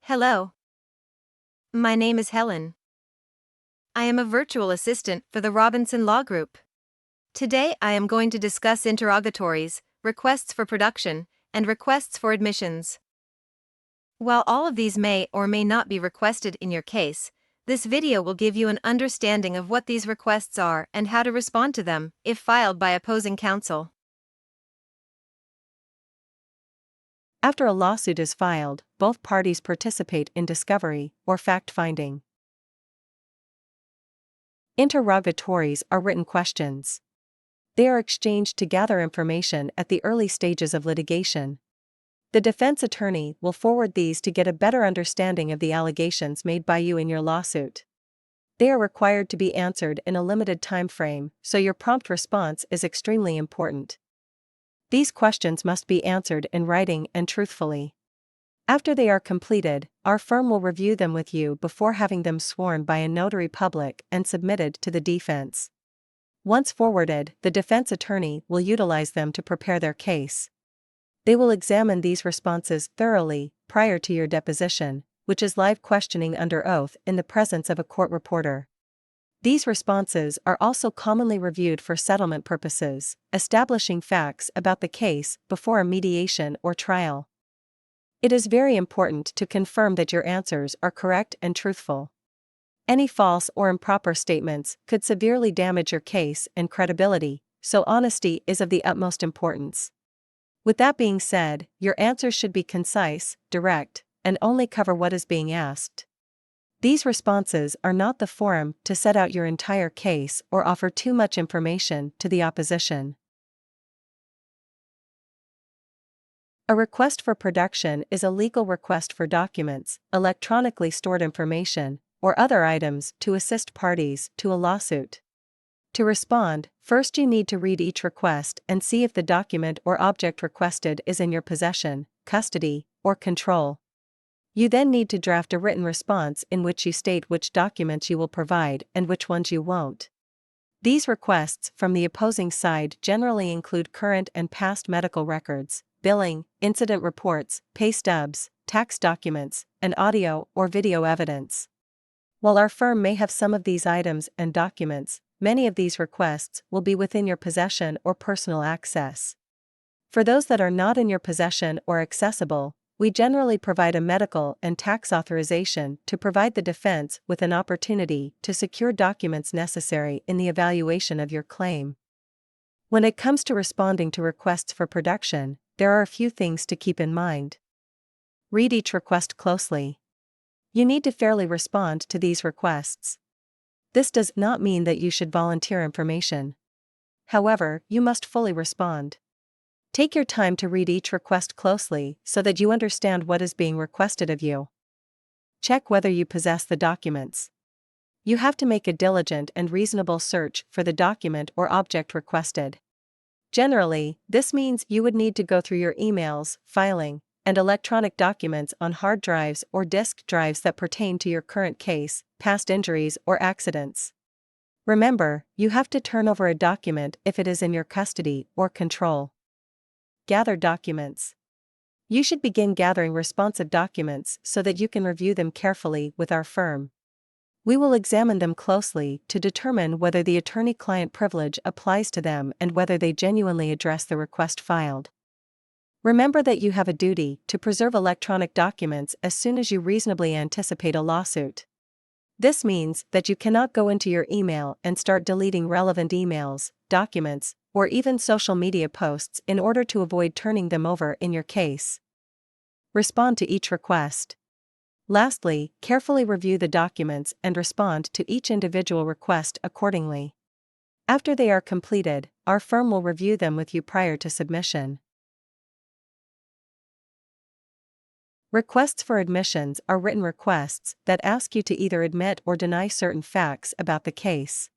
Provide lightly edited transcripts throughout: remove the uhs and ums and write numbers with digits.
Hello, my name is Helen. I am a virtual assistant for the Robinson Law Group. Today I am going to discuss interrogatories, requests for production, and requests for admissions. While all of these may or may not be requested in your case, this video will give you an understanding of what these requests are and how to respond to them if filed by opposing counsel. After a lawsuit is filed, both parties participate in discovery or fact-finding. Interrogatories are written questions. They are exchanged to gather information at the early stages of litigation. The defense attorney will forward these to get a better understanding of the allegations made by you in your lawsuit. They are required to be answered in a limited time frame, so your prompt response is extremely important. These questions must be answered in writing and truthfully. After they are completed, our firm will review them with you before having them sworn by a notary public and submitted to the defense. Once forwarded, the defense attorney will utilize them to prepare their case. They will examine these responses thoroughly prior to your deposition, which is live questioning under oath in the presence of a court reporter. These responses are also commonly reviewed for settlement purposes, establishing facts about the case before a mediation or trial. It is very important to confirm that your answers are correct and truthful. Any false or improper statements could severely damage your case and credibility, so honesty is of the utmost importance. With that being said, your answers should be concise, direct, and only cover what is being asked. These responses are not the forum to set out your entire case or offer too much information to the opposition. A request for production is a legal request for documents, electronically stored information, or other items to assist parties to a lawsuit. To respond, first you need to read each request and see if the document or object requested is in your possession, custody, or control. You then need to draft a written response in which you state which documents you will provide and which ones you won't. These requests from the opposing side generally include current and past medical records, billing, incident reports, pay stubs, tax documents, and audio or video evidence. While our firm may have some of these items and documents, many of these requests will be within your possession or personal access. For those that are not in your possession or accessible, we generally provide a medical and tax authorization to provide the defense with an opportunity to secure documents necessary in the evaluation of your claim. When it comes to responding to requests for production, there are a few things to keep in mind. Read each request closely. You need to fairly respond to these requests. This does not mean that you should volunteer information. However, you must fully respond. Take your time to read each request closely so that you understand what is being requested of you. Check whether you possess the documents. You have to make a diligent and reasonable search for the document or object requested. Generally, this means you would need to go through your emails, filing, and electronic documents on hard drives or disk drives that pertain to your current case, past injuries, or accidents. Remember, you have to turn over a document if it is in your custody or control. Gather documents. You should begin gathering responsive documents so that you can review them carefully with our firm. We will examine them closely to determine whether the attorney-client privilege applies to them and whether they genuinely address the request filed. Remember that you have a duty to preserve electronic documents as soon as you reasonably anticipate a lawsuit. This means that you cannot go into your email and start deleting relevant emails, documents, or even social media posts in order to avoid turning them over in your case. Respond to each request. Lastly, carefully review the documents and respond to each individual request accordingly. After they are completed, our firm will review them with you prior to submission. Requests for admissions are written requests that ask you to either admit or deny certain facts about the case.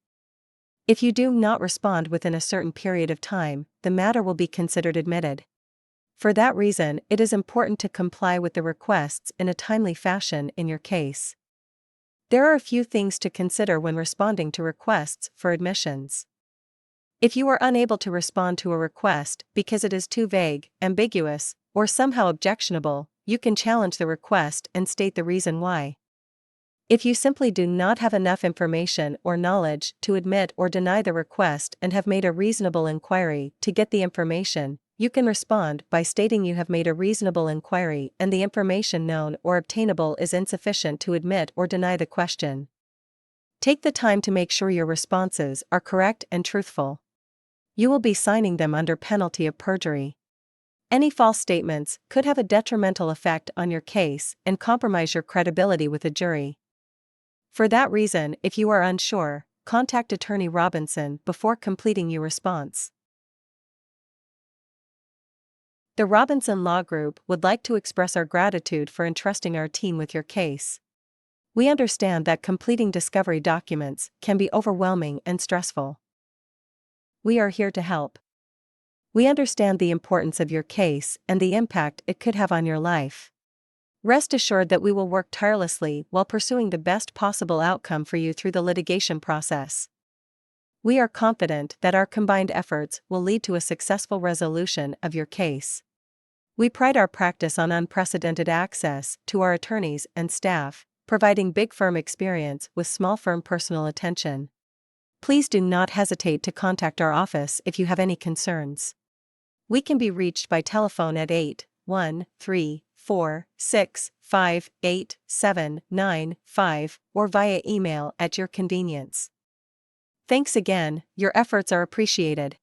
If you do not respond within a certain period of time, the matter will be considered admitted. For that reason, it is important to comply with the requests in a timely fashion in your case. There are a few things to consider when responding to requests for admissions. If you are unable to respond to a request because it is too vague, ambiguous, or somehow objectionable, you can challenge the request and state the reason why. If you simply do not have enough information or knowledge to admit or deny the request and have made a reasonable inquiry to get the information, you can respond by stating you have made a reasonable inquiry and the information known or obtainable is insufficient to admit or deny the question. Take the time to make sure your responses are correct and truthful. You will be signing them under penalty of perjury. Any false statements could have a detrimental effect on your case and compromise your credibility with a jury. For that reason, if you are unsure, contact Attorney Robinson before completing your response. The Robinson Law Group would like to express our gratitude for entrusting our team with your case. We understand that completing discovery documents can be overwhelming and stressful. We are here to help. We understand the importance of your case and the impact it could have on your life. Rest assured that we will work tirelessly while pursuing the best possible outcome for you through the litigation process. We are confident that our combined efforts will lead to a successful resolution of your case. We pride our practice on unprecedented access to our attorneys and staff, providing big firm experience with small firm personal attention. Please do not hesitate to contact our office if you have any concerns. We can be reached by telephone at 813-465-8795 or via email at your convenience. Thanks again, your efforts are appreciated.